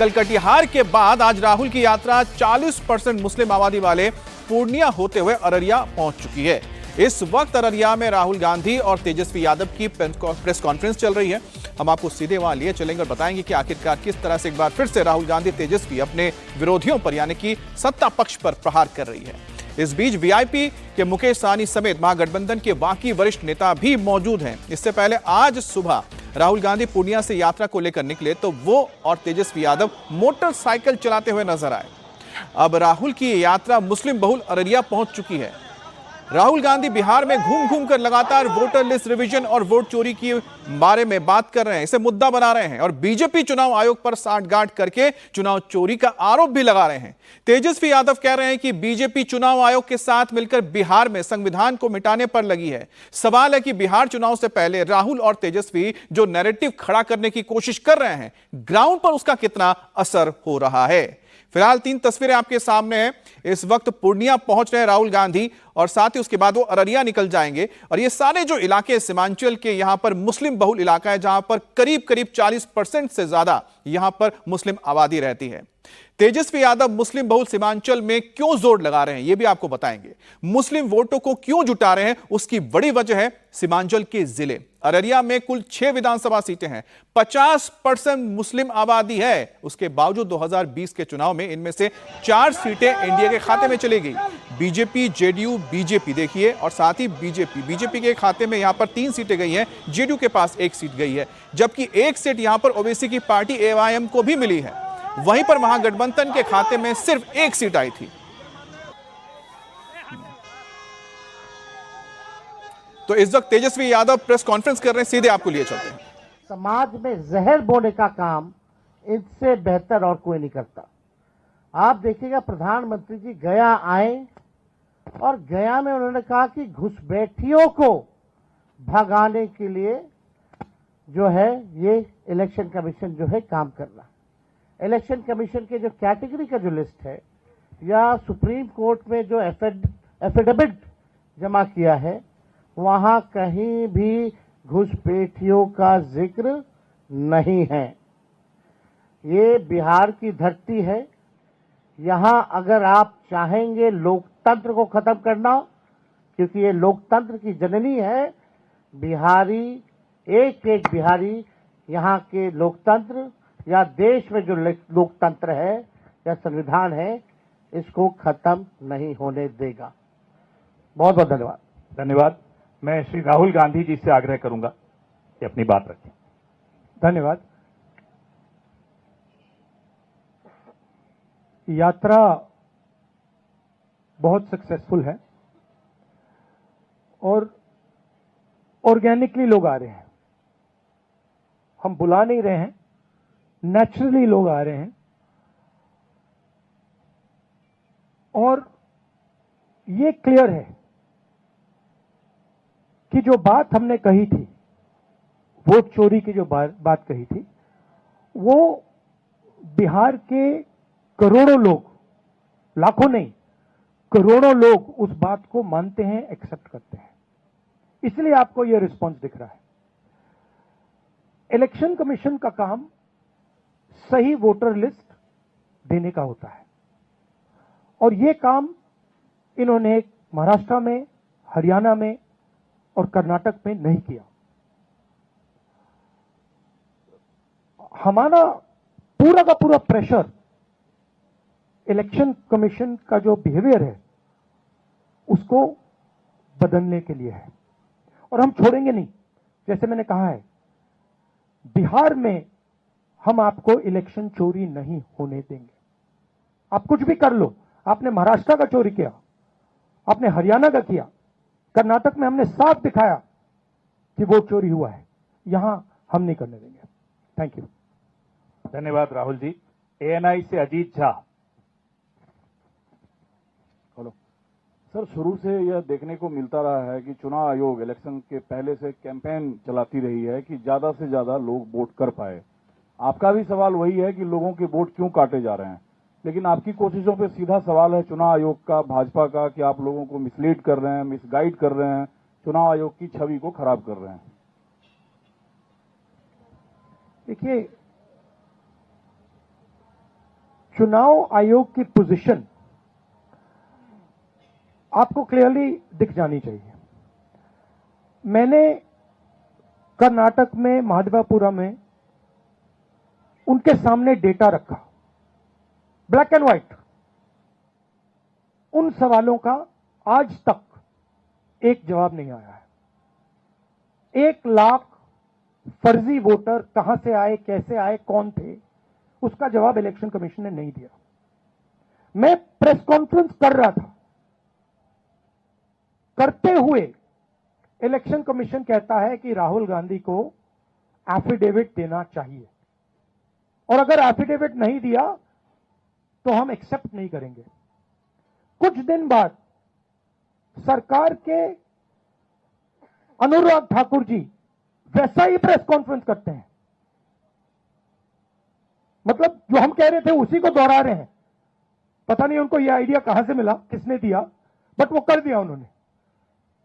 कल कटिहार के बाद आज राहुल की यात्रा 40% मुस्लिम आबादी वाले पूर्णिया होते हुए अररिया पहुंच चुकी है। इस वक्त अररिया में राहुल गांधी और तेजस्वी यादव की प्रेस कॉन्फ्रेंस चल रही है। हम आपको सीधे वहां लिए चलेंगे और बताएंगे कि आखिरकार किस तरह से एक बार फिर से राहुल गांधी तेजस्वी अपने विरोधियों पर यानी कि सत्ता पक्ष पर प्रहार कर रही है। इस बीच वीआईपी के मुकेश सहनी समेत महागठबंधन के बाकी वरिष्ठ नेता भी मौजूद हैं। इससे पहले आज सुबह राहुल गांधी पूर्णिया से यात्रा को लेकर निकले तो वो और तेजस्वी यादव मोटरसाइकिल चलाते हुए नजर आए। अब राहुल की यात्रा मुस्लिम बहुल अररिया पहुंच चुकी है। राहुल गांधी बिहार में घूम घूम कर लगातार वोटर लिस्ट रिवीजन और वोट चोरी के बारे में बात कर रहे हैं, इसे मुद्दा बना रहे हैं और बीजेपी चुनाव आयोग पर सांठगांठ करके चुनाव चोरी का आरोप भी लगा रहे हैं। तेजस्वी यादव कह रहे हैं कि बीजेपी चुनाव आयोग के साथ मिलकर बिहार में संविधान को मिटाने पर लगी है। सवाल है कि बिहार चुनाव से पहले राहुल और तेजस्वी जो नैरेटिव खड़ा करने की कोशिश कर रहे हैं, ग्राउंड पर उसका कितना असर हो रहा है। फिलहाल 3 तस्वीरें आपके सामने हैं। इस वक्त पूर्णिया पहुंच रहे हैं राहुल गांधी और साथ ही उसके बाद वो अररिया निकल जाएंगे और ये सारे जो इलाके सीमांचल के यहां पर मुस्लिम बहुल इलाका है, जहां पर करीब करीब 40% से ज्यादा यहां पर मुस्लिम आबादी रहती है। तेजस्वी यादव मुस्लिम बहुल सीमांचल में क्यों जोर लगा रहे हैं ये भी आपको बताएंगे। मुस्लिम वोटों को क्यों जुटा रहे हैं उसकी बड़ी वजह है सीमांचल के जिले। अररिया में कुल 6 विधानसभा सीटें हैं, 50% मुस्लिम आबादी है। उसके बावजूद 2020 के चुनाव में इनमें से 4 सीटें एनडीए के खाते में चली गई। बीजेपी, जेडीयू, बीजेपी देखिए और साथ ही बीजेपी के खाते में यहां पर 3 सीटें गई हैं, जेडीयू के पास 1 सीट गई है, जबकि 1 सीट यहां पर ओबीसी की पार्टी एआईएम को भी मिली है। वहीं पर महागठबंधन के खाते में सिर्फ 1 सीट आई थी। तो इस वक्त तेजस्वी यादव प्रेस कॉन्फ्रेंस कर रहे हैं, सीधे आपको लिए चलते हैं। समाज में जहर बोने का काम इससे बेहतर और कोई नहीं करता। आप देखिएगा प्रधानमंत्री जी गया आए और गया में उन्होंने कहा कि घुसपैठियों को भगाने के लिए जो है ये इलेक्शन कमीशन जो है काम कर रहा है। इलेक्शन कमीशन के जो कैटेगरी का जो लिस्ट है या सुप्रीम कोर्ट में जो एफिडेविट जमा किया है, वहां कहीं भी घुसपैठियों का जिक्र नहीं है। ये बिहार की धरती है। यहां अगर आप चाहेंगे लोकतंत्र को खत्म करना, क्योंकि ये लोकतंत्र की जननी है, बिहारी एक एक बिहारी यहां के लोकतंत्र या देश में जो लोकतंत्र है या संविधान है, इसको खत्म नहीं होने देगा। बहुत बहुत धन्यवाद। धन्यवाद। मैं श्री राहुल गांधी जी से आग्रह करूंगा कि अपनी बात रखें। धन्यवाद। यात्रा बहुत सक्सेसफुल है और ऑर्गेनिकली लोग आ रहे हैं। हम बुला नहीं रहे हैं, नेचुरली लोग आ रहे हैं। और ये क्लियर है कि जो बात हमने कही थी, वोट चोरी की जो बात कही थी, वो बिहार के करोड़ों लोग, लाखों नहीं करोड़ों लोग उस बात को मानते हैं, एक्सेप्ट करते हैं। इसलिए आपको यह रिस्पांस दिख रहा है। इलेक्शन कमीशन का काम सही वोटर लिस्ट देने का होता है और यह काम इन्होंने महाराष्ट्र में, हरियाणा में और कर्नाटक में नहीं किया। हमारा पूरा का पूरा प्रेशर इलेक्शन कमीशन का जो बिहेवियर है उसको बदलने के लिए है और हम छोड़ेंगे नहीं। जैसे मैंने कहा है, बिहार में हम आपको इलेक्शन चोरी नहीं होने देंगे। आप कुछ भी कर लो, आपने महाराष्ट्र का चोरी किया, आपने हरियाणा का किया, कर्नाटक में हमने साफ दिखाया कि वोट चोरी हुआ है, यहां हम नहीं करने देंगे। Thank you. धन्यवाद राहुल जी। एएनआई से अजीत झा। हेलो सर, शुरू से यह देखने को मिलता रहा है कि चुनाव आयोग इलेक्शन के पहले से कैंपेन चलाती रही है कि ज्यादा से ज्यादा लोग वोट कर पाए। आपका भी सवाल वही है कि लोगों के वोट क्यों काटे जा रहे हैं, लेकिन आपकी कोशिशों पे सीधा सवाल है चुनाव आयोग का, भाजपा का, कि आप लोगों को मिसलीड कर रहे हैं, मिसगाइड कर रहे हैं, चुनाव आयोग की छवि को खराब कर रहे हैं। देखिए, चुनाव आयोग की पोजीशन आपको क्लियरली दिख जानी चाहिए। मैंने कर्नाटक में महादेवापुरम में उनके सामने डेटा रखा, ब्लैक एंड व्हाइट। उन सवालों का आज तक एक जवाब नहीं आया है। 1 लाख फर्जी वोटर कहां से आए, कैसे आए, कौन थे, उसका जवाब इलेक्शन कमीशन ने नहीं दिया। मैं प्रेस कॉन्फ्रेंस कर रहा था, करते हुए इलेक्शन कमीशन कहता है कि राहुल गांधी को एफिडेविट देना चाहिए, और अगर एफिडेविट नहीं दिया तो हम एक्सेप्ट नहीं करेंगे। कुछ दिन बाद सरकार के अनुराग ठाकुर जी वैसा ही प्रेस कॉन्फ्रेंस करते हैं, मतलब जो हम कह रहे थे उसी को दोहरा रहे हैं। पता नहीं उनको यह आइडिया कहां से मिला, किसने दिया, बट वो कर दिया उन्होंने।